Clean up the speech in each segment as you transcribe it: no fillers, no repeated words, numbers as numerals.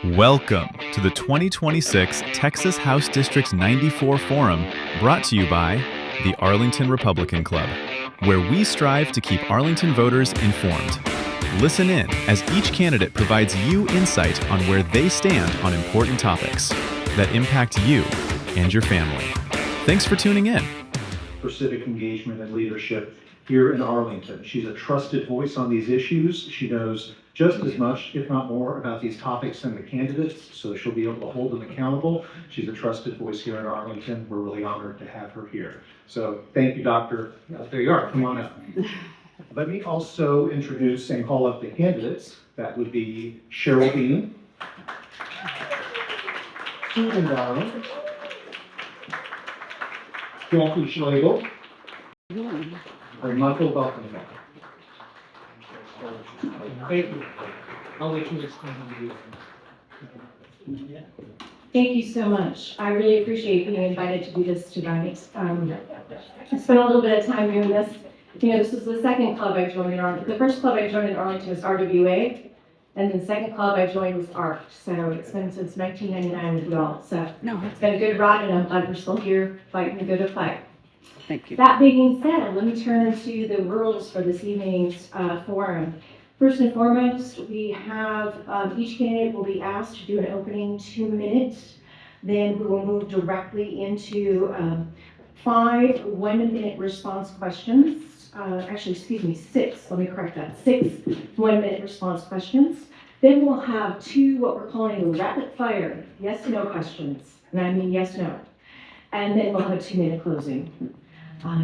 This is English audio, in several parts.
Welcome to the 2026 Texas House District 94 Forum, brought to you by the Arlington Republican Club, where we strive to keep Arlington voters informed. Listen in as each candidate provides you insight on where they stand on important topics that impact you and your family. Thanks for tuning in. For civic engagement and leadership here in Arlington. She's a trusted voice on these issues. She knows just as much, if not more, about these topics than the candidates, so she'll be able to hold them accountable. She's a trusted voice here in Arlington. We're really honored to have her here. So thank you, Doctor. There you are. Come on up. Let me also introduce and call up the candidates. That would be Cheryl Bean, Susan Darling, Jackie Schlegel, and Michael Buckingham. Thank you. I'll let you explain to you. Thank you so much. I really appreciate being invited to do this tonight. I spent a little bit of time doing this. This is the second club I joined in the first club I joined in Arlington was RWA, and the second club I joined was ARC. So it's been since 1999 with y'all. So it's been a good ride, and I'm glad we're still here fighting the good fight. Thank you. That being said, let me turn to the rules for this evening's forum. First and foremost, we have each candidate will be asked to do an opening 2 minutes. Then we will move directly into 5 1-minute response questions. Six. Let me correct that. 6 1-minute response questions. Then we'll have 2 what we're calling rapid fire yes and no questions. And I mean yes, no. And then we'll have a 2-minute closing.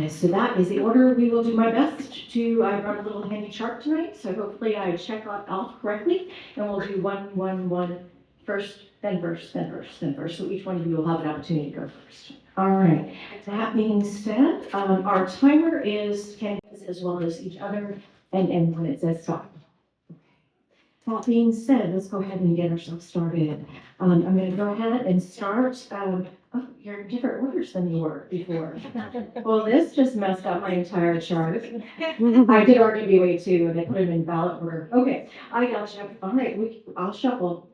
So that is the order. We will do my best to, I brought a little handy chart tonight, so hopefully I check it off correctly, and we'll do 1, 1, 1, first, then verse, then verse, then verse. So each one of you will have an opportunity to go first. All right. That being said, our timer is candidates as well as each other, and when it says stop. That being said, let's go ahead and get ourselves started. I'm going to go ahead and start. You're in different orders than you were before. Well, this just messed up my entire chart. I did RWA too, and I put them in ballot order. Okay, I gotcha. All right, I'll shuffle.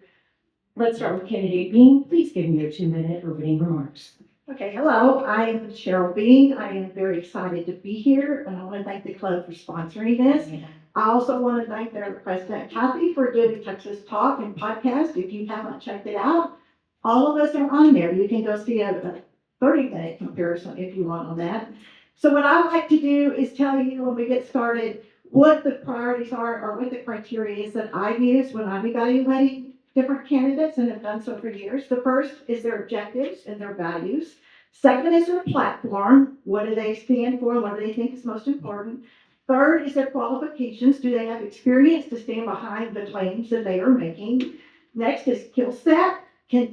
Let's start with candidate Bean. Please give me your 2-minute opening remarks. Okay, hello, I am Cheryl Bean. I am very excited to be here, and I want to thank the club for sponsoring this. I also want to thank their president, Kathy, for doing Texas Talk and podcast. If you haven't checked it out, all of us are on there. You can go see a 30-minute comparison if you want on that. So what I like to do is tell you when we get started what the priorities are or what the criteria is that I use when I'm evaluating different candidates and have done so for years. The first is their objectives and their values. Second is their platform. What do they stand for? What do they think is most important? Third is their qualifications. Do they have experience to stand behind the claims that they are making? Next is skill set.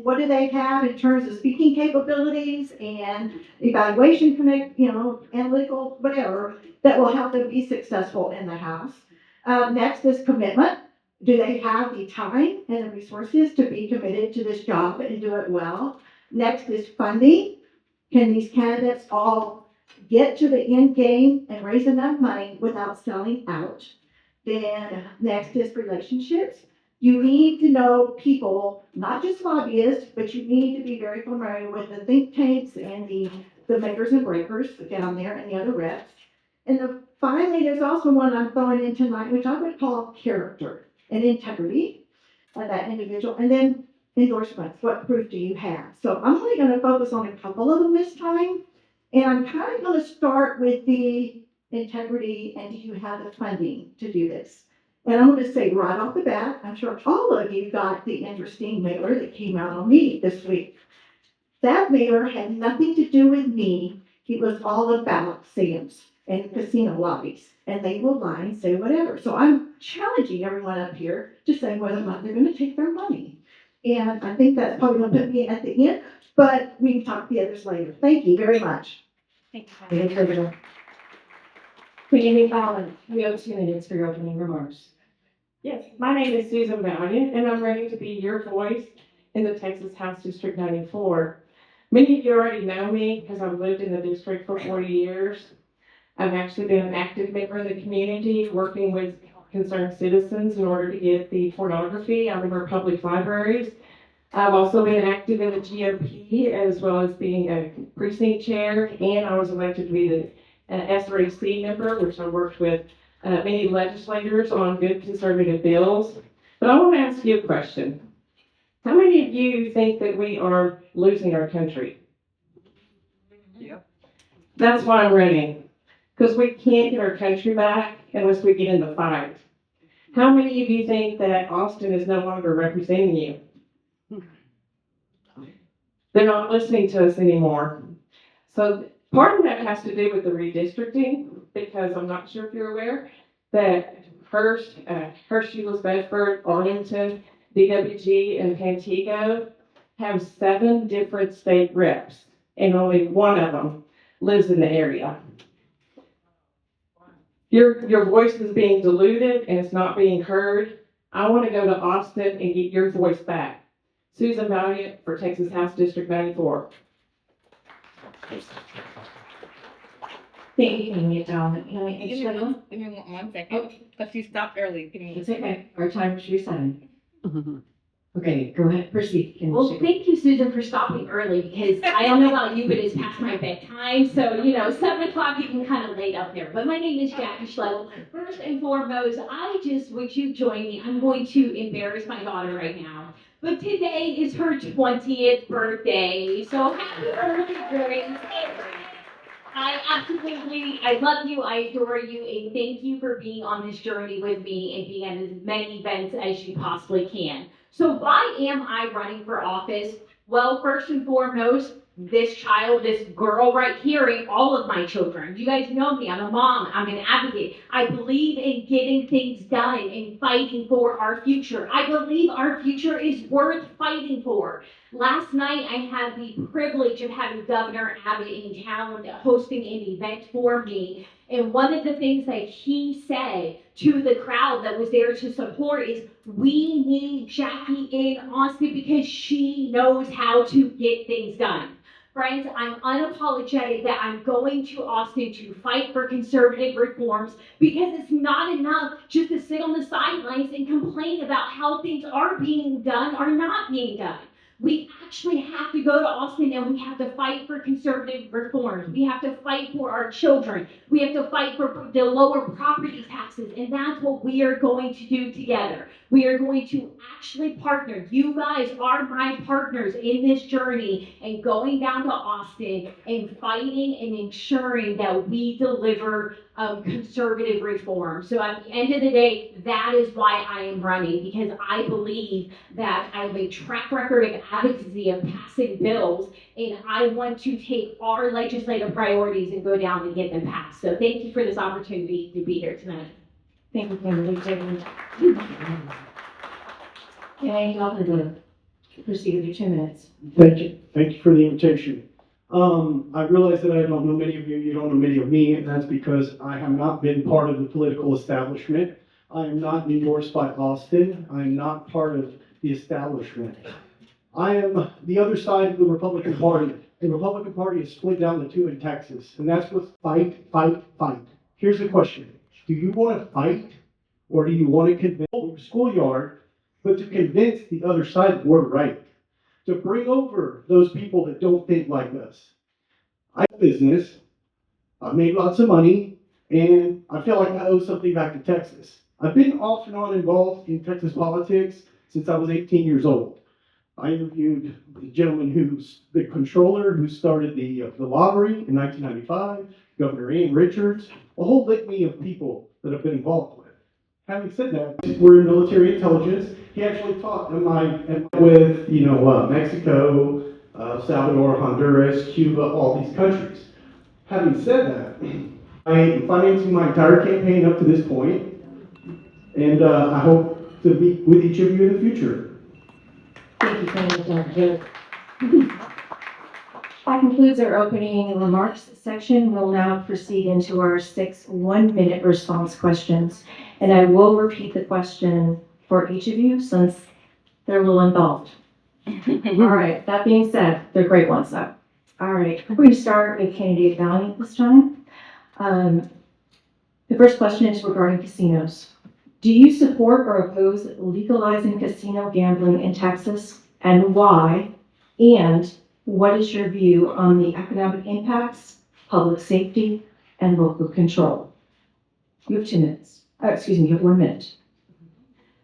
What do they have in terms of speaking capabilities and evaluation, analytical, whatever, that will help them be successful in the House? Next is commitment. Do they have the time and the resources to be committed to this job and do it well? Next is funding. Can these candidates all get to the end game and raise enough money without selling out? Then next is relationships. You need to know people, not just lobbyists, but you need to be very familiar with the think tanks and the makers and breakers down there and the other reps. And finally, there's also one I'm throwing in tonight, which I would call character and integrity of that individual. And then endorsements. What proof do you have? So I'm only going to focus on a couple of them this time. And I'm kind of going to start with the integrity and do you have the funding to do this? And I'm going to say right off the bat, I'm sure all of you got the interesting mailer that came out on me this week. That mailer had nothing to do with me. It was all about Sam's and casino lobbies. And they will lie and say whatever. So I'm challenging everyone up here to say whether or not they're going to take their money. And I think that's probably going to put me at the end. But we can talk to the others later. Thank you very much. Thank you. Candidate Fallon, we have 2 minutes for your opening remarks. Yes, my name is Susan Valiant, and I'm ready to be your voice in the Texas House District 94. Many of you already know me because I've lived in the district for 40 years. I've actually been an active member of the community, working with concerned citizens in order to get the pornography out of our public libraries. I've also been active in the GOP as well as being a precinct chair, and I was elected to be the SRAC member, which I worked with many legislators on good conservative bills. But I want to ask you a question. How many of you think that we are losing our country? Yeah. That's why I'm running, because we can't get our country back unless we get in the fight. How many of you think that Austin is no longer representing you? They're not listening to us anymore. So part of that has to do with the redistricting, because I'm not sure if you're aware that Hershey, Bedford, Arlington, DWG, and Pantego have 7 different state reps, and only one of them lives in the area. Your voice is being diluted and it's not being heard. I want to go to Austin and get your voice back. Susan Valiant for Texas House District 94. Thank you, Amy. Can Give me one second, because she stopped early. Give me It's okay. Our time is resetting. Okay, go ahead, proceed. Well, thank you, Susan, for stopping early, because I don't know about you, but it's past my bedtime. So, 7 o'clock, getting kind of late out there. But my name is Jackie Schlegel. First and foremost, would you join me? I'm going to embarrass my daughter right now. But today is her 20th birthday. So happy birthday, Grace. I love you, I adore you, and thank you for being on this journey with me and being at as many events as you possibly can. So why am I running for office? Well, first and foremost, this girl right here, and all of my children. You guys know me, I'm a mom, I'm an advocate. I believe in getting things done and fighting for our future. I believe our future is worth fighting for. Last night, I had the privilege of having Governor Abbott in town hosting an event for me. And one of the things that he said to the crowd that was there to support is, we need Jackie in Austin because she knows how to get things done. Friends, I'm unapologetic that I'm going to Austin to fight for conservative reforms, because it's not enough just to sit on the sidelines and complain about how things are being done or not being done. We actually have to go to Austin and we have to fight for conservative reforms. We have to fight for our children. We have to fight for the lower property taxes, and that's what we are going to do together. We are going to actually partner. You guys are my partners in this journey, and going down to Austin and fighting and ensuring that we deliver conservative reform. So at the end of the day, that is why I am running, because I believe that I have a track record of advocacy of passing bills, and I want to take our legislative priorities and go down and get them passed. So thank you for this opportunity to be here tonight. Thank you, Kimberly. Okay, y'all can go. Proceed with your 2 minutes. Thank you. Thank you for the invitation. I realize that I don't know many of you, you don't know many of me, and that's because I have not been part of the political establishment. I am not endorsed by Austin. I am not part of the establishment. I am the other side of the Republican Party. The Republican Party is split down to 2 in Texas, and that's with fight, fight, fight. Here's the question. Do you want to fight, or do you want to convince the schoolyard, but to convince the other side that we're right? To bring over those people that don't think like us. I have business, I've made lots of money, and I feel like I owe something back to Texas. I've been off and on involved in Texas politics since I was 18 years old. I interviewed the gentleman who's the controller who started the lottery in 1995, Governor Ian Richards, a whole litany of people that I've been involved with. Having said that, we're in military intelligence. He actually taught with Mexico, Salvador, Honduras, Cuba, all these countries. Having said that, I am financing my entire campaign up to this point, and I hope to be with each of you in the future. Thank you, Senator. That concludes our opening remarks section. We'll now proceed into our 6 one-minute response questions. And I will repeat the question for each of you since they're a little involved. All right, that being said, they're great ones though. All right, we're going to start with candidate Valiant this time. The first question is regarding casinos. Do you support or oppose legalizing casino gambling in Texas, and why? And what is your view on the economic impacts, public safety, and local control? You have 2 minutes. You have 1 minute.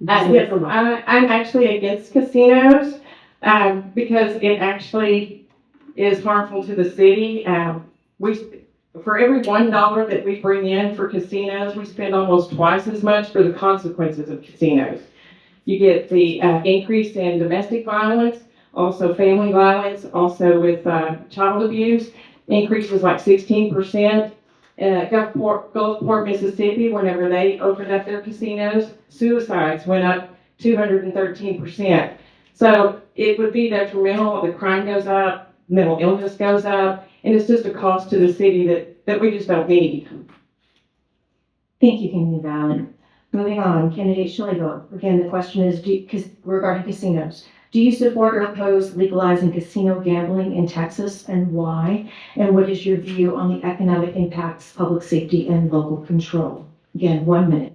Yes, I'm actually against casinos, because it actually is harmful to the city. For every $1 that we bring in for casinos, we spend almost twice as much for the consequences of casinos. You get the increase in domestic violence, also family violence, also with child abuse, increases like 16%. Gulfport, Mississippi, whenever they opened up their casinos, suicides went up 213%. So it would be detrimental. The crime goes up, mental illness goes up, and it's just a cost to the city that we just don't need. Thank you, Candidate Valley. Moving on, Candidate Schlegel. Again, the question is regarding casinos. Do you support or oppose legalizing casino gambling in Texas, and why? And what is your view on the economic impacts, public safety, and local control? Again, 1 minute.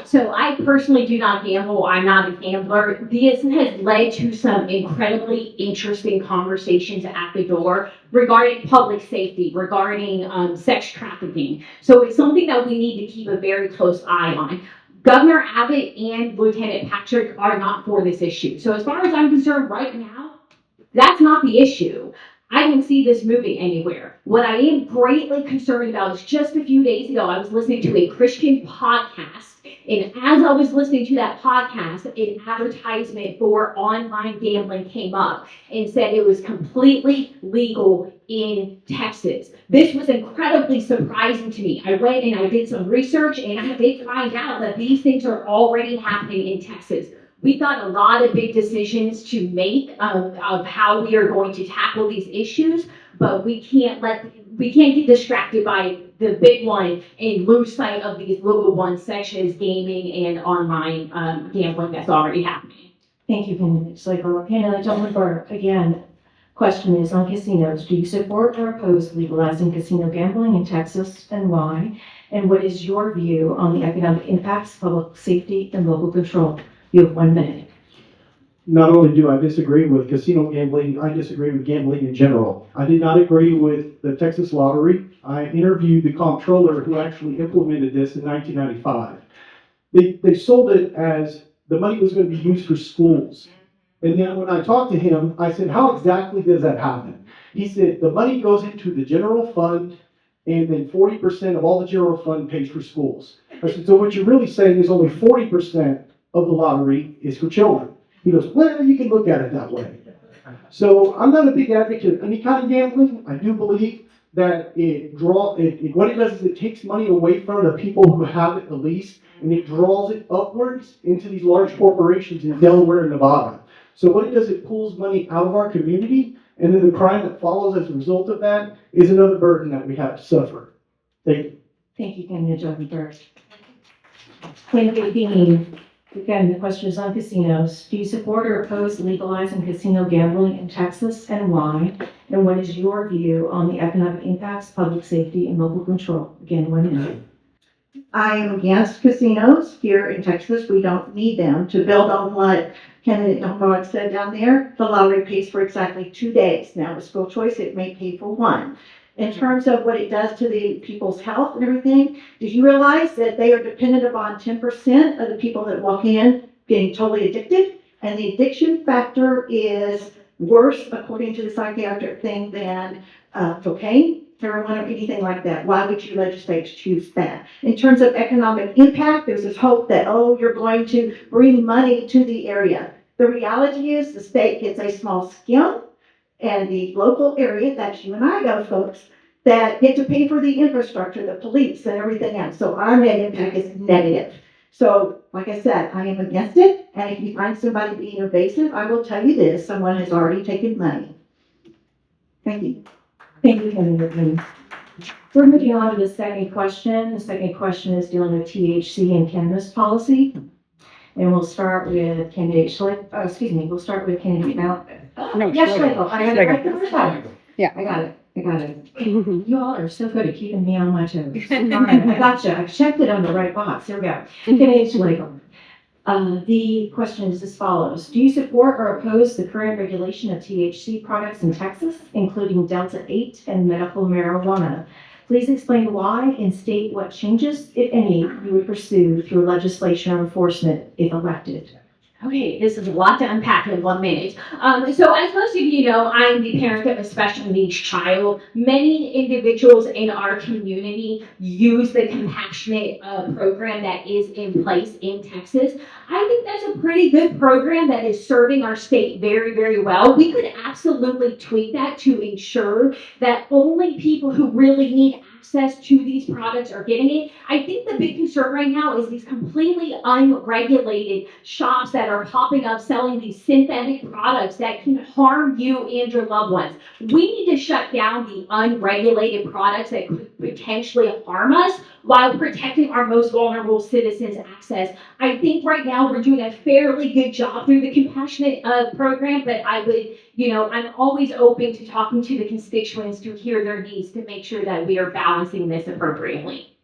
So I personally do not gamble. I'm not a gambler. This has led to some incredibly interesting conversations at the door regarding public safety, regarding sex trafficking. So it's something that we need to keep a very close eye on. Governor Abbott and Lieutenant Patrick are not for this issue. So as far as I'm concerned right now, that's not the issue. I don't see this moving anywhere. What I am greatly concerned about is just a few days ago, I was listening to a Christian podcast. And as I was listening to that podcast, an advertisement for online gambling came up and said it was completely legal in Texas. This was incredibly surprising to me. I went and I did some research and I did find out that these things are already happening in Texas. We've got a lot of big decisions to make of how we are going to tackle these issues, but we can't get distracted by the big one and lose sight of these little ones, such as gaming and online gambling that's already happening. Thank you, Candidate Schlegel. Candidate Dunbar, again, question is on casinos. Do you support or oppose legalizing casino gambling in Texas, and why? And what is your view on the economic impacts, public safety, and local control? You have 1 minute. Not only do I disagree with casino gambling, I disagree with gambling in general. I did not agree with the Texas lottery. I interviewed the comptroller who actually implemented this in 1995. They sold it as the money was going to be used for schools. And then when I talked to him, I said, how exactly does that happen? He said, the money goes into the general fund, and then 40% of all the general fund pays for schools. I said, so what you're really saying is only 40% of the lottery is for children. He goes, well, you can look at it that way. So I'm not a big advocate of any kind of gambling. I do believe that what it does is it takes money away from the people who have it the least, and it draws it upwards into these large corporations in Delaware and Nevada. So what it does, it pulls money out of our community, and then the crime that follows as a result of that is another burden that we have to suffer. Thank you. Thank you, Candidate Dunbar. Candidate Dean. Again, the question is on casinos. Do you support or oppose legalizing casino gambling in Texas, and why? And what is your view on the economic impacts, public safety, and local control? Again, 1 minute. I am against casinos here in Texas. We don't need them. To build on what Candidate Dunbar said down there, the lottery pays for exactly 2 days. Now with school choice, it may pay for 1. In terms of what it does to the people's health and everything, did you realize that they are dependent upon 10% of the people that walk in getting totally addicted? And the addiction factor is worse, according to the psychiatric thing, than cocaine, heroin, or anything like that. Why would you legislate to choose that? In terms of economic impact, there's this hope that, you're going to bring money to the area. The reality is the state gets a small skim, and the local area, that's you and I go, folks, that get to pay for the infrastructure, the police, and everything else. So our net impact is negative. So, like I said, I am against it. And if you find somebody being invasive, I will tell you this: someone has already taken money. Thank you. Thank you, Candidate. We're moving on to the second question. The second question is dealing with THC and cannabis policy. And we'll start with Candidate Schlegel. We'll start with Candidate Schlegel. No, Yes, Schlegel. Schlegel. I got it right the first time. Yeah. I got it. I got it. You all are so good at keeping me on my toes. All right, I gotcha. I checked it on the right box. Here we go. Finish later. The question is as follows. Do you support or oppose the current regulation of THC products in Texas, including Delta-8 and medical marijuana? Please explain why and state what changes, if any, you would pursue through legislation or enforcement if elected. Okay, this is a lot to unpack in 1 minute. So as most of you know, I'm the parent of a special needs child. Many individuals in our community use the compassionate program that is in place in Texas. I think that's a pretty good program that is serving our state very, very well. We could absolutely tweak that to ensure that only people who really need access to these products are getting it. I think the big concern right now is these completely unregulated shops that are popping up selling these synthetic products that can harm you and your loved ones. We need to shut down the unregulated products that could potentially harm us while protecting our most vulnerable citizens' access. I think right now we're doing a fairly good job through the compassionate program, but I would, I'm always open to talking to the constituents to hear their needs to make sure that we are balancing this appropriately.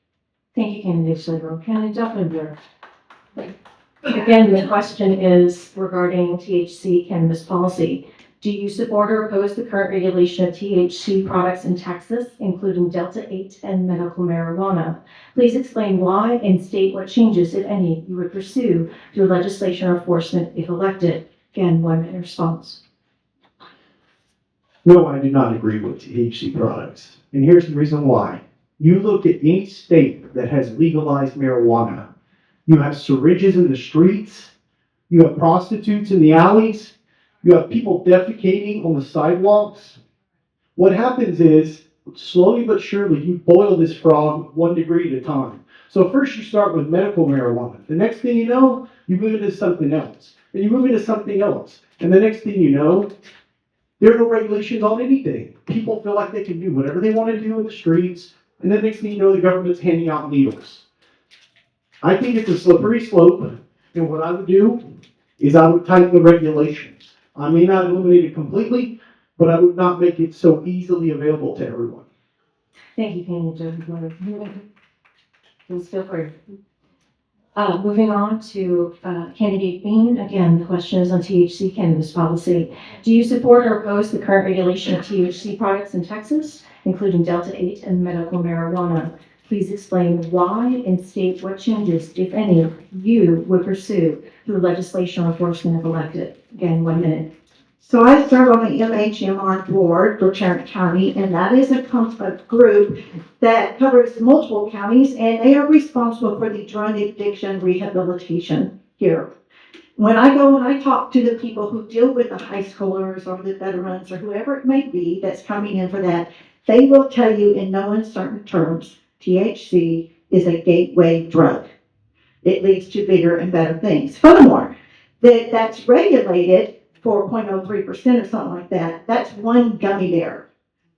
Thank you, Candidate Schlegel. Candidate Duffenberg. Again, the question is regarding THC cannabis policy. Do you support or oppose the current regulation of THC products in Texas, including Delta-8 and medical marijuana? Please explain why and state what changes, if any, you would pursue through legislation or enforcement if elected. Again, 1 minute response. No, I do not agree with THC products. And here's the reason why. You look at any state that has legalized marijuana, you have syringes in the streets, you have prostitutes in the alleys, you have people defecating on the sidewalks. What happens is, slowly but surely, you boil this frog 1 degree at a time. So first you start with medical marijuana. The next thing you know, you move into something else. And you move into something else. And the next thing you know, there are no regulations on anything. People feel like they can do whatever they want to do in the streets. And the next thing you know, the government's handing out needles. I think it's a slippery slope. And what I would do is I would tighten the regulations. I may not eliminate it completely, but I would not make it so easily available to everyone. Thank you, Candidate Duffenberg. Please feel free. Moving on to Candidate Bean. Again, the question is on THC cannabis policy. Do you support or oppose the current regulation of THC products in Texas, including Delta-8 and medical marijuana? Please explain why and state what changes, if any, you would pursue through legislation or enforcement if elected. Again, 1 minute. So I serve on the MHMR board for Tarrant County, and that is a group that covers multiple counties, and they are responsible for the drug addiction rehabilitation here. When I go and I talk to the people who deal with the high schoolers or the veterans or whoever it may be that's coming in for that, they will tell you in no uncertain terms, THC is a gateway drug. It leads to bigger and better things. Furthermore, that's regulated for 0.03% or something like that. That's 1 gummy bear.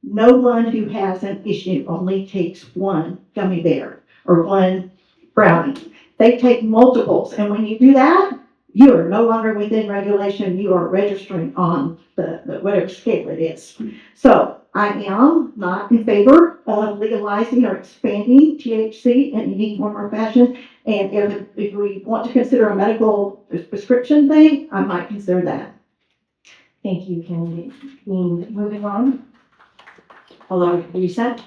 No one who has an issue only takes 1 gummy bear or 1 brownie. They take multiples, and when you do that, you are no longer within regulation. You are registering on the whatever scale it is. So I am not in favor of legalizing or expanding THC in any form or fashion. And if we want to consider a medical prescription thing, I might consider that. Thank you, Candidate Bean. Moving on. Hello, reset?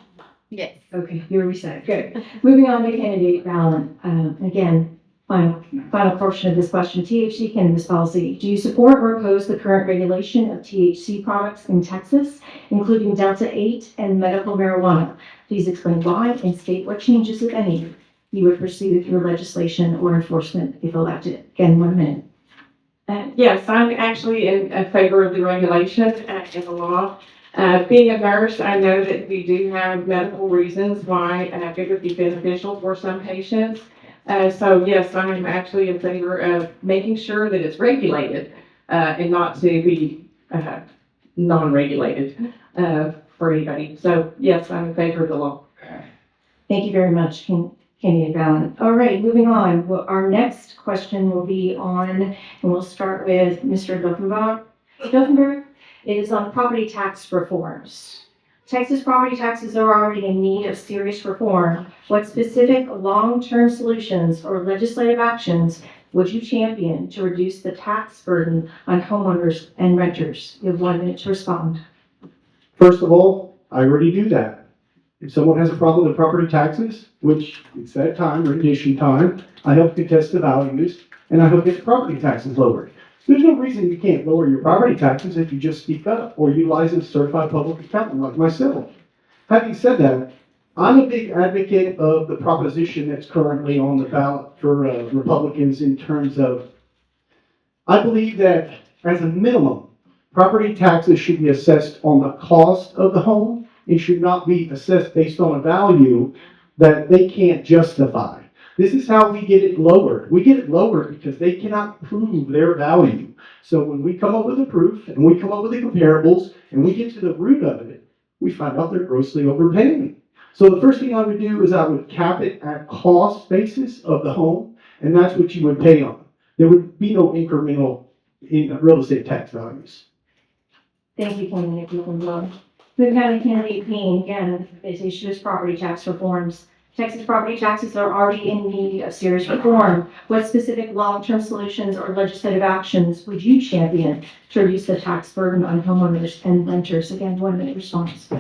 Yes. Okay, you're reset. Good. Moving on to Candidate Ballin. Again, final portion of this question. THC cannabis policy. Do you support or oppose the current regulation of THC products in Texas, including Delta-8 and medical marijuana? Please explain why and state what changes, if any, you would pursue through legislation or enforcement if elected. Again, 1 minute. Yes, I'm actually in favor of the regulation in the law. Being a nurse, I know that we do have medical reasons why it would be beneficial for some patients. So yes, I'm actually in favor of making sure that it's regulated and not to be non-regulated for anybody. So yes, I'm in favor of the law. Thank you very much, Candidate Ballin. All right, moving on. Well, our next question will be on, and we'll start with Mr. Duffenberg. It is on property tax reforms. Texas property taxes are already in need of serious reform. What specific long-term solutions or legislative actions would you champion to reduce the tax burden on homeowners and renters? You have 1 minute to respond. First of all, I already do that. If someone has a problem with property taxes, which it's that time, rendition time, I help contest the values and I help get the property taxes lowered. There's no reason you can't lower your property taxes if you just speak up or utilize a certified public accountant like myself. Having said that, I'm a big advocate of the proposition that's currently on the ballot for Republicans in terms of, I believe that as a minimum, property taxes should be assessed on the cost of the home. It should not be assessed based on a value that they can't justify. This is how we get it lowered. We get it lowered because they cannot prove their value. So when we come up with a proof and we come up with the comparables and we get to the root of it, we find out they're grossly overpaying. So the first thing I would do is I would cap it at cost basis of the home, and that's what you would pay on. There would be no incremental in real estate tax values. Thank you, candidate. Boone County candidate Payne, again, this issue is property tax reforms. Texas property taxes are already in need of serious reform. What specific long-term solutions or legislative actions would you champion to reduce the tax burden on homeowners and renters? Again, 1 minute response.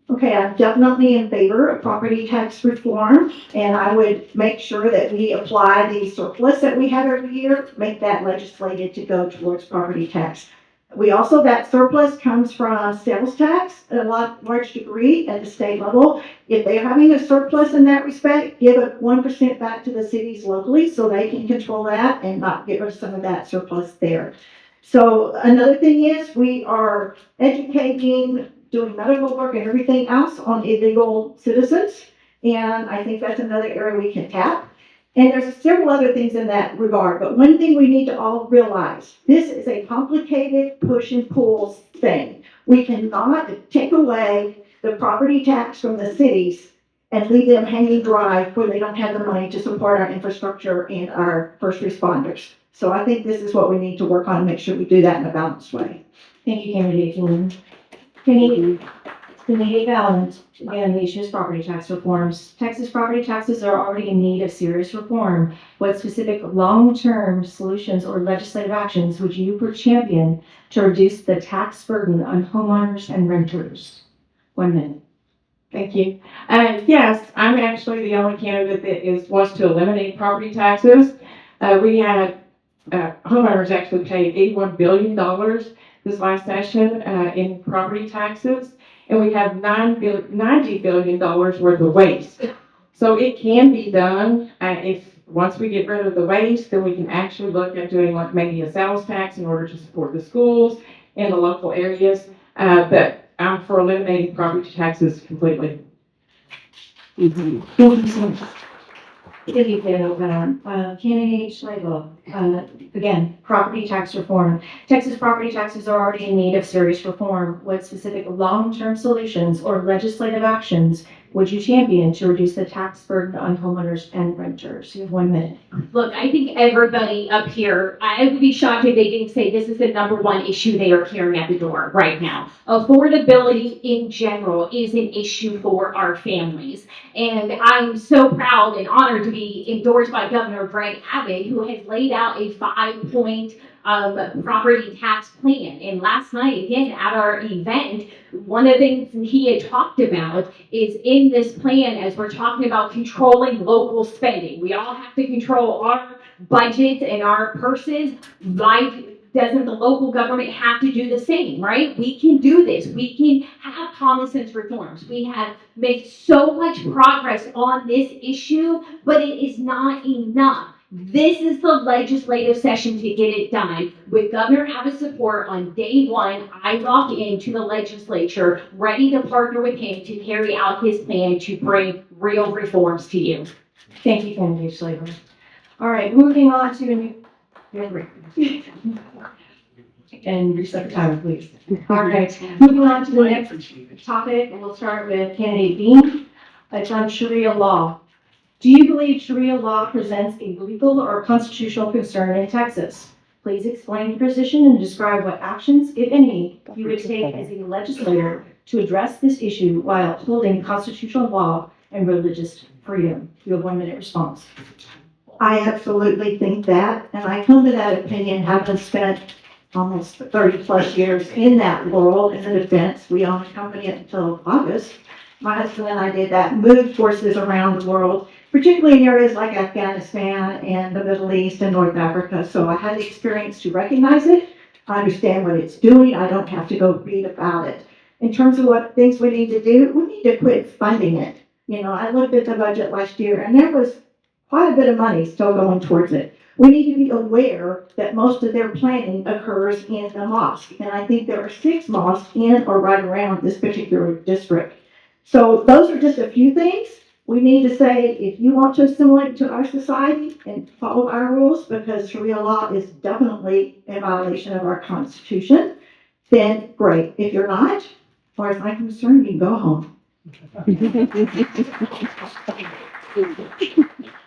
Okay, I'm definitely in favor of property tax reform, and I would make sure that we apply the surplus that we have every year, make that legislated to go towards property tax. We also, that surplus comes from sales tax at a large degree at the state level. If they're having a surplus in that respect, give a 1% back to the cities locally so they can control that and not give us some of that surplus there. So another thing is we are educating, doing medical work and everything else on illegal citizens. And I think that's another area we can tap. And there's several other things in that regard, but one thing we need to all realize, this is a complicated push and pull thing. We cannot take away the property tax from the cities and leave them hanging dry where they don't have the money to support our infrastructure and our first responders. So I think this is what we need to work on and make sure we do that in a balanced way. Thank you, candidate Payne. Candidate Valent, again, the issue is property tax reforms. Texas property taxes are already in need of serious reform. What specific long-term solutions or legislative actions would you champion to reduce the tax burden on homeowners and renters? 1 minute. Thank you. Yes, I'm actually the only candidate that wants to eliminate property taxes. We had homeowners actually paid $81 billion this last session in property taxes, and we have $90 billion worth of waste. So it can be done. If once we get rid of the waste, then we can actually look at doing like maybe a sales tax in order to support the schools in the local areas. But I'm for eliminating property taxes completely. Thank you, candidate Schlegel, again, property tax reform. Texas property taxes are already in need of serious reform. What specific long-term solutions or legislative actions would you champion to reduce the tax burden on homeowners and renters? You have 1 minute. Look, I think everybody up here, I would be shocked if they didn't say this is the number one issue they are carrying at the door right now. Affordability in general is an issue for our families. And I'm so proud and honored to be endorsed by Governor Greg Abbott, who has laid out a 5-point property tax plan. And last night, again, at our event, one of the things he had talked about is in this plan, as we're talking about controlling local spending. We all have to control our budgets and our purses. Why doesn't the local government have to do the same, right? We can do this. We can have common sense reforms. We have made so much progress on this issue, but it is not enough. This is the legislative session to get it done. With Governor Abbott's support on day one, I walk into the legislature ready to partner with him to carry out his plan to bring real reforms to you. Thank you, candidate Schlegel. All right, moving on to a new. And reset the timer, please. All right, moving on to the next topic, and we'll start with candidate Bean. It's on Sharia law. Do you believe Sharia law presents a legal or constitutional concern in Texas? Please explain your position and describe what actions, if any, you would take as a legislator to address this issue while upholding constitutional law and religious freedom. You have 1 minute response. I absolutely think that, and I come to that opinion having spent almost 30 plus years in that world in the defense. We owned a company until August. My husband and I did that, moved forces around the world, particularly in areas like Afghanistan and the Middle East and North Africa. So I had the experience to recognize it. I understand what it's doing. I don't have to go read about it. In terms of what things we need to do, we need to quit funding it. You know, I looked at the budget last year and there was quite a bit of money still going towards it. We need to be aware that most of their planning occurs in the mosque. And I think there are 6 mosques in or right around this particular district. So those are just a few things. We need to say, if you want to assimilate to our society and follow our rules, because Sharia law is definitely a violation of our Constitution, then great. If you're not, as far as I'm concerned, you can go home.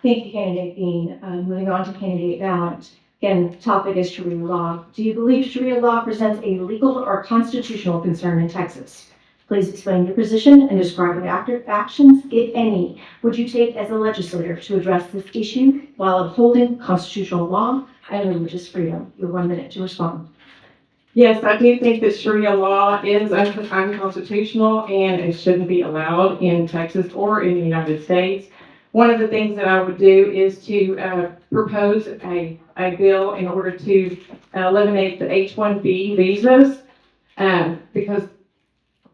Thank you, Candidate Bean. Moving on to Candidate Valent. Again, the topic is Sharia law. Do you believe Sharia law presents a legal or constitutional concern in Texas? Please explain your position and describe what actions, if any, would you take as a legislator to address this issue while upholding constitutional law and religious freedom. You have 1 minute to respond. Yes, I do think that Sharia law is unconstitutional and it shouldn't be allowed in Texas or in the United States. One of the things that I would do is to propose a bill in order to eliminate the H-1B visas because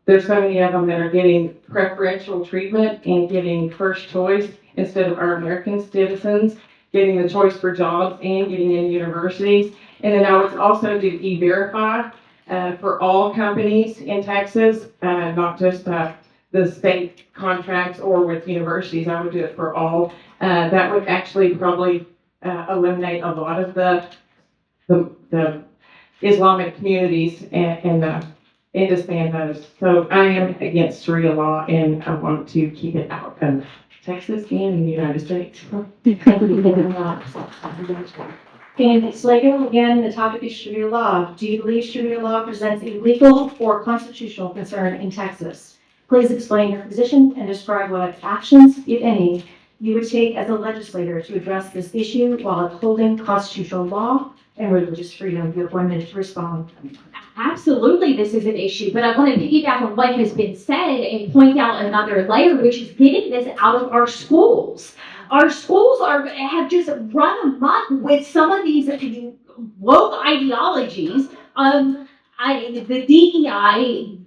there's so many of them that are getting preferential treatment and getting first choice instead of our American citizens getting the choice for jobs and getting into universities. And then I would also do E-Verify for all companies in Texas, not just the state contracts or with universities. I would do it for all. That would actually probably eliminate a lot of the Islamic communities and disband those. So I am against Sharia law and I want to keep it out of Texas and the United States. And Slago, again, the topic is Sharia law. Do you believe Sharia law presents a legal or constitutional concern in Texas? Please explain your position and describe what actions, if any, you would take as a legislator to address this issue while upholding constitutional law and religious freedom. You have 1 minute to respond. Absolutely, this is an issue, but I want to piggyback on what has been said and point out another layer, which is getting this out of our schools. Our schools have just run amok with some of these woke ideologies. The DEI,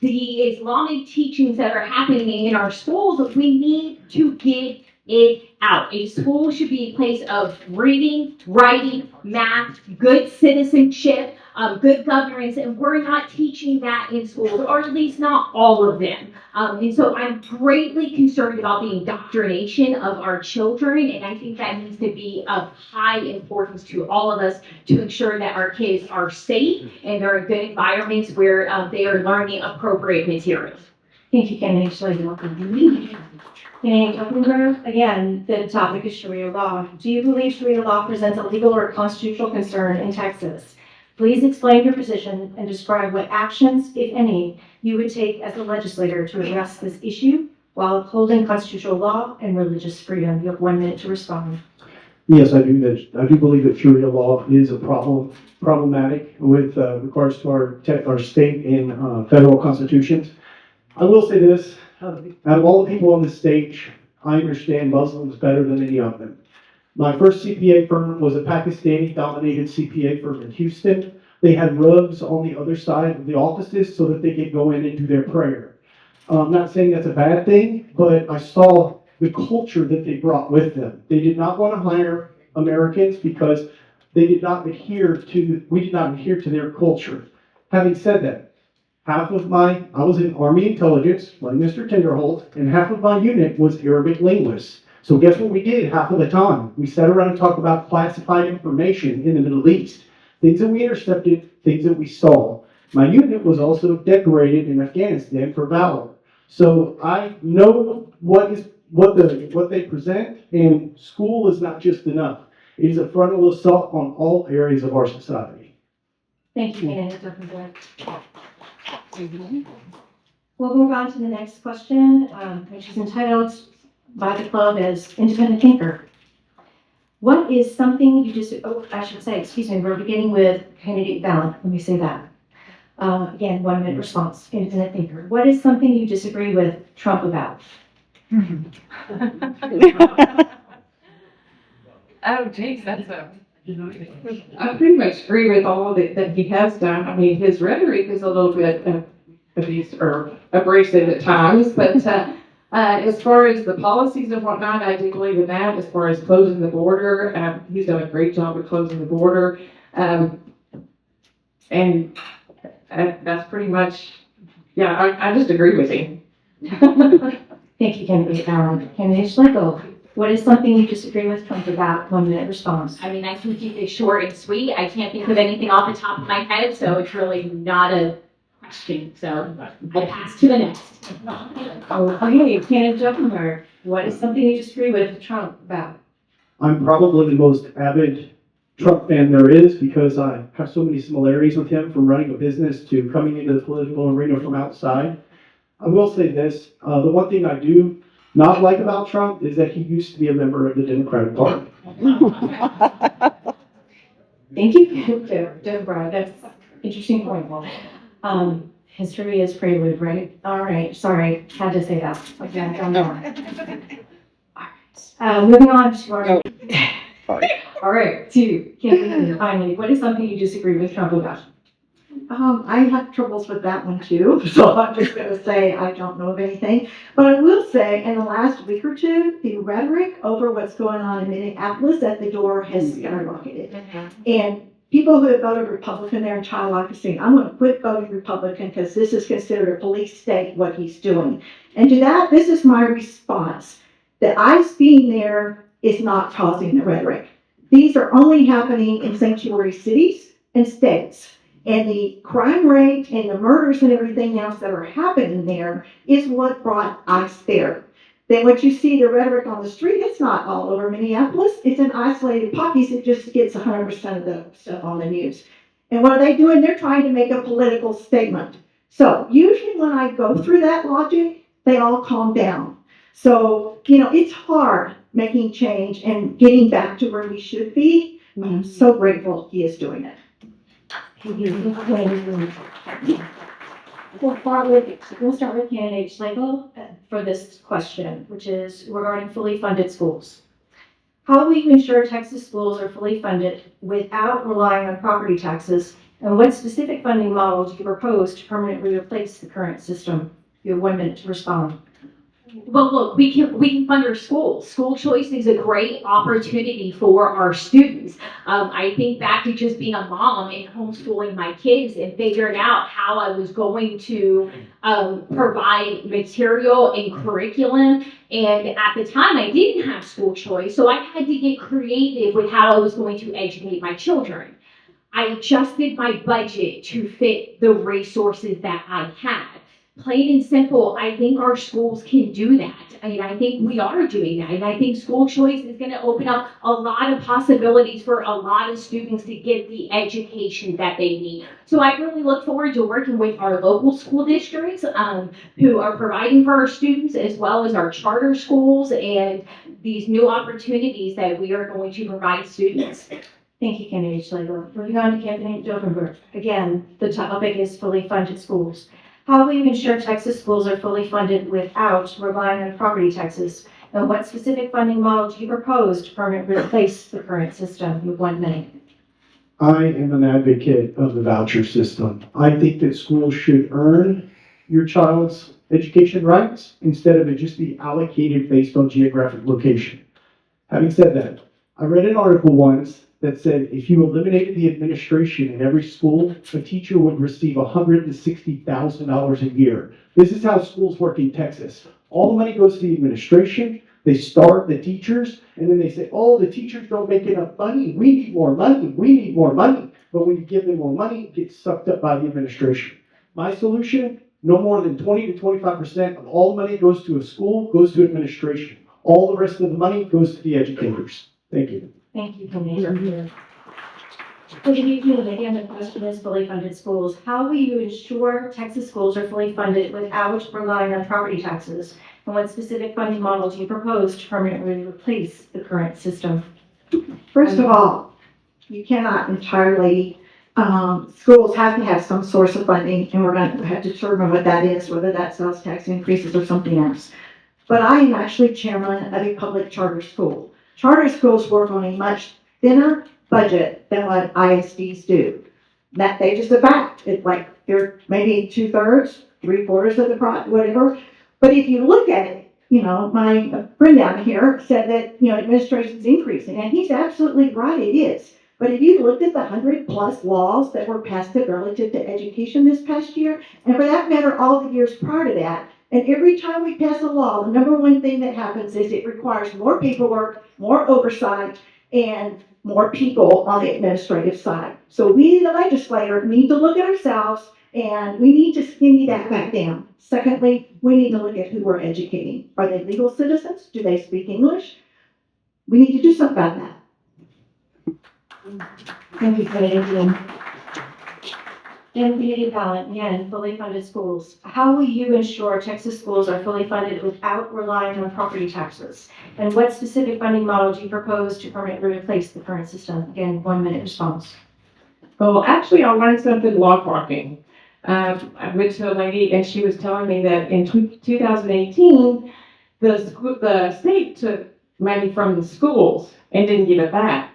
the Islamic teachings that are happening in our schools, we need to get it out. A school should be a place of reading, writing, math, good citizenship, good governance, and we're not teaching that in schools, or at least not all of them. And so I'm greatly concerned about the indoctrination of our children, and I think that needs to be of high importance to all of us to ensure that our kids are safe and they're in good environments where they are learning appropriate materials. Thank you, Kennedy. And again, the topic is Sharia law. Do you believe Sharia law presents a legal or constitutional concern in Texas? Please explain your position and describe what actions, if any, you would take as a legislator to address this issue while upholding constitutional law and religious freedom. You have 1 minute to respond. Yes, I do believe that Sharia law is a problematic with regards to our state and federal constitutions. I will say this, out of all the people on this stage, I understand Muslims better than any of them. My first CPA firm was a Pakistani-dominated CPA firm in Houston. They had rugs on the other side of the offices so that they could go in and do their prayer. I'm not saying that's a bad thing, but I saw the culture that they brought with them. They did not want to hire Americans because we did not adhere to their culture. Having said that, I was in Army intelligence, like Mr. Tinderholt, and half of my unit was Arabic linguists. So guess what we did half of the time? We sat around and talked about classified information in the Middle East. Things that we intercepted, things that we saw. My unit was also decorated in Afghanistan for valor. So I know what they present, and school is not just enough. It is a frontal assault on all areas of our society. Thank you, Kennedy. We'll move on to the next question, which is entitled by the club as Independent Thinker. What is something you we're beginning with candidate ballot. Let me say that. Again, 1 minute response, Independent Thinker. What is something you disagree with Trump about? Oh, geez, that's I pretty much agree with all that he has done. I mean, his rhetoric is a little bit abrasive at times, but as far as the policies and whatnot, I do believe in that. As far as closing the border, he's done a great job of closing the border, and that's pretty much, yeah. I just agree with him. Thank you, Candidate Allen. Candidate Schlegel, what is something you disagree with Trump about? 1 minute response. I mean, I can keep it short and sweet. I can't think of anything off the top of my head, so it's really not a question. So I pass to the next. Okay, Candidate Zuckerberg, what is something you disagree with Trump about? I'm probably the most avid Trump fan there is because I have so many similarities with him, from running a business to coming into the political arena from outside. I will say this, the one thing I do not like about Trump is that he used to be a member of the Democratic Party. Thank you, Deborah. That's an interesting point. History is prelude, right? All right, sorry, had to say that. Okay, All right, moving on to our. All right, to Caitlin, finally, what is something you disagree with Trump about? I have troubles with that one too, so I'm just going to say I don't know of anything. But I will say, in the last week or two, the rhetoric over what's going on in Minneapolis at the door has skyrocketed. And people who have voted Republican their entire life are saying, I'm going to quit voting Republican because this is considered a police state, what he's doing. And to that, this is my response. The ICE being there is not causing the rhetoric. These are only happening in sanctuary cities and states. And the crime rate and the murders and everything else that are happening there is what brought ICE there. Then what you see, the rhetoric on the street, it's not all over Minneapolis. It's in isolated pockets. It just gets 100% of the stuff on the news. And what are they doing? They're trying to make a political statement. So usually when I go through that logic, they all calm down. So, it's hard making change and getting back to where we should be. But I'm so grateful he is doing it. We'll start with candidate Schlegel for this question, which is regarding fully funded schools. How will you ensure Texas schools are fully funded without relying on property taxes? And what specific funding model do you propose to permanently replace the current system? You have 1 minute to respond. Well, look, we can fund our schools. School choice is a great opportunity for our students. I think back to just being a mom and homeschooling my kids and figuring out how I was going to provide material and curriculum. And at the time, I didn't have school choice, so I had to get creative with how I was going to educate my children. I adjusted my budget to fit the resources that I had. Plain and simple, I think our schools can do that. I think we are doing that. And I think school choice is going to open up a lot of possibilities for a lot of students to get the education that they need. So I really look forward to working with our local school districts who are providing for our students, as well as our charter schools and these new opportunities that we are going to provide students. Thank you, candidate Schlegel. Moving on to candidate Dovenberg. Again, the topic is fully funded schools. How will you ensure Texas schools are fully funded without relying on property taxes? And what specific funding model do you propose to permanently replace the current system? You have 1 minute. I am an advocate of the voucher system. I think that schools should earn your child's education rights instead of it just be allocated based on geographic location. Having said that, I read an article once that said if you eliminated the administration in every school, a teacher would receive $160,000 a year. This is how schools work in Texas. All the money goes to the administration. They starve the teachers, and then they say, oh, the teachers don't make enough money. We need more money. We need more money. But when you give them more money, it gets sucked up by the administration. My solution, no more than 20 to 25% of all the money goes to a school, goes to administration. All the rest of the money goes to the educators. Thank you. Thank you, candidate. Good evening. Again, the question is fully funded schools. How will you ensure Texas schools are fully funded without relying on property taxes? And what specific funding model do you propose to permanently replace the current system? First of all, you cannot entirely, schools have to have some source of funding, and we're going to have to determine what that is, whether that's sales tax increases or something else. But I am actually chairman of a public charter school. Charter schools work on a much thinner budget than what ISDs do. That they just a fact. It's like they're maybe 2/3, 3/4 of the whatever. But if you look at it, my friend down here said that, administration's increasing, and he's absolutely right, it is. But if you looked at the 100+ laws that were passed relative to education this past year, and for that matter, all the years prior to that, and every time we pass a law, the number one thing that happens is it requires more paperwork, more oversight, and more people on the administrative side. So we, the legislator, need to look at ourselves, and we need to skinny that back down. Secondly, we need to look at who we're educating. Are they legal citizens? Do they speak English? We need to do something about that. Thank you, Canadian. And community ballot, again, fully funded schools. How will you ensure Texas schools are fully funded without relying on property taxes? And what specific funding model do you propose to permanently replace the current system? Again, 1 minute response. Well, actually, I learned something law parking. I went to a lady and she was telling me that in 2018, the state took money from the schools and didn't give it back.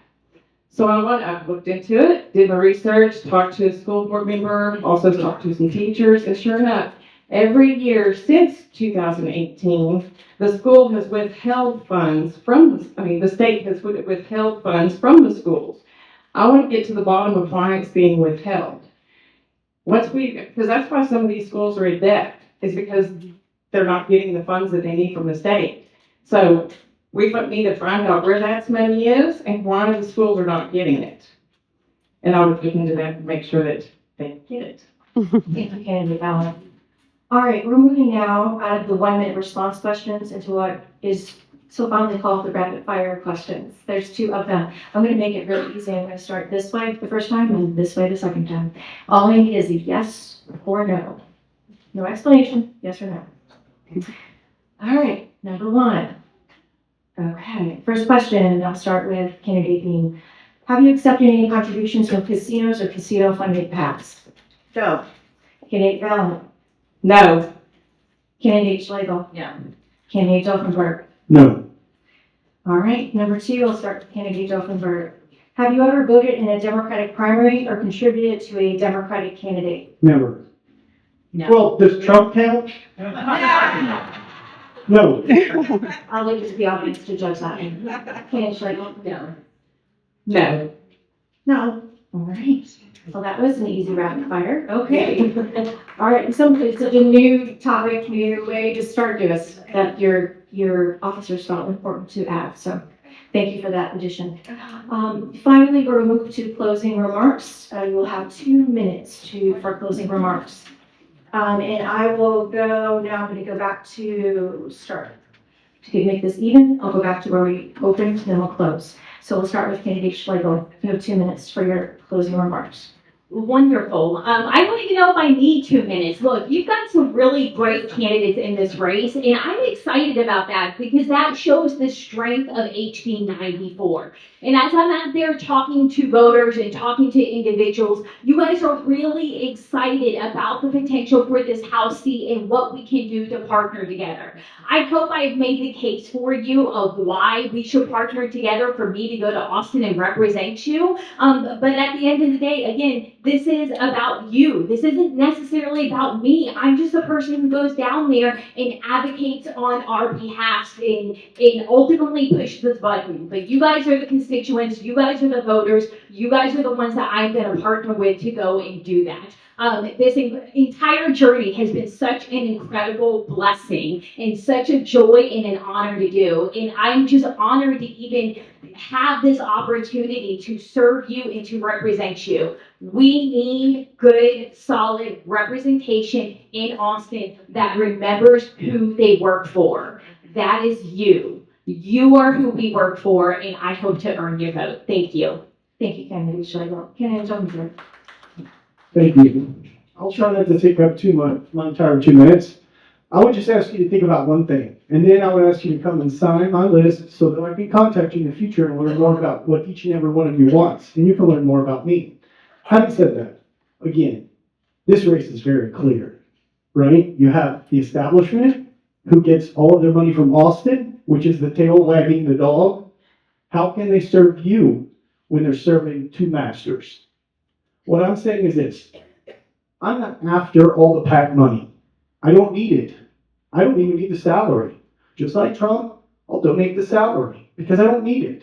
So I looked into it, did my research, talked to a school board member, also talked to some teachers, and sure enough, every year since 2018, the school has withheld funds the state has withheld funds from the schools. I want to get to the bottom of why it's being withheld. Because that's why some of these schools are in debt, is because they're not getting the funds that they need from the state. So we need to find out where that money is and why the schools are not getting it. And I would look into that and make sure that they get it. Thank you, Candy Ballot. All right, we're moving now out of the 1 minute response questions into what is so fondly called the rapid fire questions. There's 2 of them. I'm going to make it really easy. I'm going to start this way the first time and this way the second time. All I need is a yes or no. No explanation, yes or no. All right, number 1. Okay, first question, I'll start with candidate Bean. Have you accepted any contributions from casinos or casino-funded PACs? No. Candidate Valen? No. Candidate Schlegel? Yeah. Candidate Dolphinberg? No. All right, number 2, I'll start with candidate Dolphinberg. Have you ever voted in a Democratic primary or contributed to a Democratic candidate? Never. No. Well, does Trump count? No. I'll leave it to the audience to judge that. Candidate Schlegel? No. No. No. All right. Well, that was an easy rapid fire. Okay. All right. It's such a new topic, new way to start this that your officers felt important to add. So thank you for that addition. Finally, we'll move to closing remarks. You'll have 2 minutes for closing remarks. And I will go now. I'm going to go back to start. To make this even, I'll go back to where we opened, then we'll close. So we'll start with candidate Schlegel. You have 2 minutes for your closing remarks. Wonderful. I don't even know if I need 2 minutes. Look, you've got some really great candidates in this race, and I'm excited about that because that shows the strength of HD94. And as I'm out there talking to voters and talking to individuals, you guys are really excited about the potential for this House seat and what we can do to partner together. I hope I've made the case for you of why we should partner together for me to go to Austin and represent you. But at the end of the day, again, this is about you. This isn't necessarily about me. I'm just a person who goes down there and advocates on our behalf and ultimately pushes this button. But you guys are the constituents. You guys are the voters. You guys are the ones that I'm going to partner with to go and do that. This entire journey has been such an incredible blessing and such a joy and an honor to do. And I'm just honored to even have this opportunity to serve you and to represent you. We need good, solid representation in Austin that remembers who they work for. That is you. You are who we work for, and I hope to earn your vote. Thank you. Thank you, candidate Schlegel. Candidate Johnson. Thank you. I'll try not to take up my entire 2 minutes. I would just ask you to think about one thing, and then I would ask you to come and sign my list so that I can contact you in the future and learn more about what each and every one of you wants, and you can learn more about me. Having said that, again, this race is very clear, right? You have the establishment who gets all of their money from Austin, which is the tail wagging the dog. How can they serve you when they're serving 2 masters? What I'm saying is this. I'm not after all the PAC money. I don't need it. I don't even need the salary. Just like Trump, I'll donate the salary because I don't need it.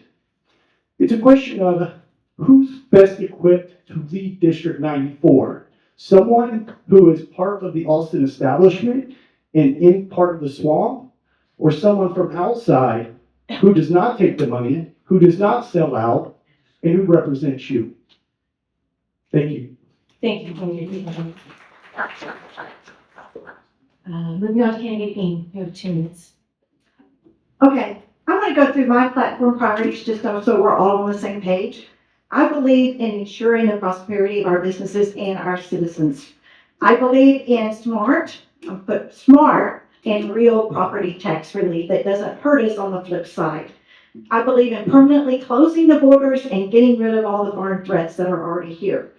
It's a question of who's best equipped to lead District 94. Someone who is part of the Austin establishment and in part of the swamp, or someone from outside who does not take the money, who does not sell out, and who represents you. Thank you. Thank you, candidate. Moving on to candidate Dean. You have 2 minutes. Okay, I'm going to go through my platform priorities just so we're all on the same page. I believe in ensuring the prosperity of our businesses and our citizens. I believe in smart and real property tax relief that doesn't hurt us on the flip side. I believe in permanently closing the borders and getting rid of all the foreign threats that are already here.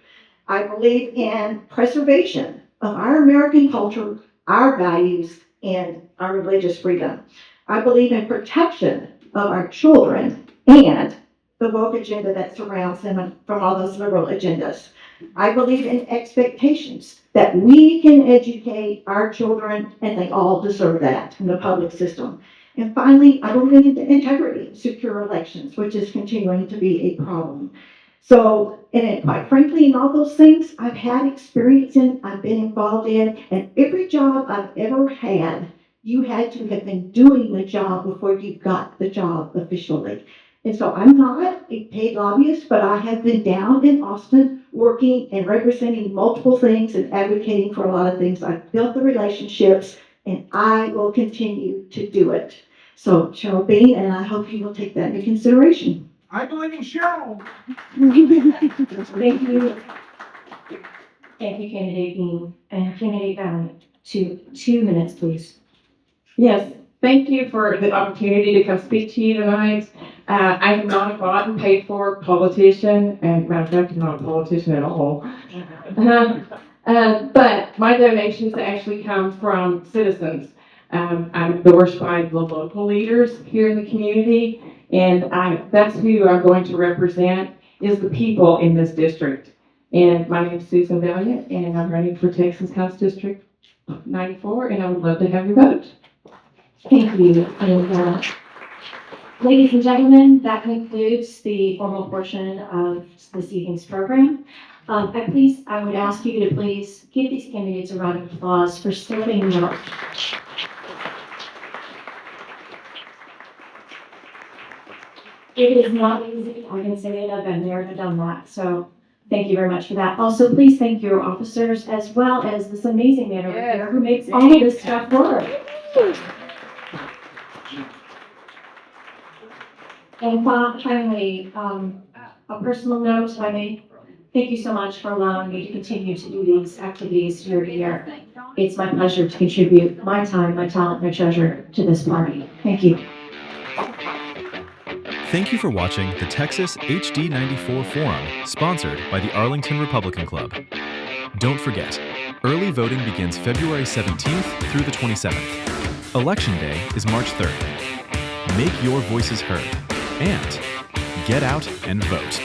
I believe in preservation of our American culture, our values, and our religious freedom. I believe in protection of our children and the woke agenda that surrounds them from all those liberal agendas. I believe in expectations that we can educate our children, and they all deserve that in the public system. And finally, I believe in integrity, secure elections, which is continuing to be a problem. So, and quite frankly, in all those things, I've had experience in, I've been involved in, and every job I've ever had, you had to have been doing the job before you got the job officially. And so I'm not a paid lobbyist, but I have been down in Austin working and representing multiple things and advocating for a lot of things. I've built the relationships, and I will continue to do it. So, Cheryl Bean, and I hope you will take that into consideration. I believe in Cheryl. Thank you. Thank you, candidate Dean. And candidate Valiant, 2 minutes, please. Yes, thank you for the opportunity to come speak to you tonight. I am not a bought and paid for politician, and matter of fact, I'm not a politician at all. But my donations actually come from citizens. I'm endorsed by the local leaders here in the community, and that's who I'm going to represent is the people in this district. And my name is Susan Valiant, and I'm running for Texas House District 94, and I would love to have your vote. Thank you. And, ladies and gentlemen, that concludes the formal portion of this evening's program. I would ask you to please give these candidates a round of applause for stepping up. It is not easy. I can say it. I've been there and done that. So thank you very much for that. Also, please thank your officers as well as this amazing man over there who makes all of this stuff work. And finally, a personal note, if I may. Thank you so much for allowing me to continue to do these activities year to year. It's my pleasure to contribute my time, my talent, my treasure to this party. Thank you. Thank you for watching the Texas HD94 Forum, sponsored by the Arlington Republican Club. Don't forget, early voting begins February 17th through the 27th. Election Day is March 3rd. Make your voices heard and get out and vote.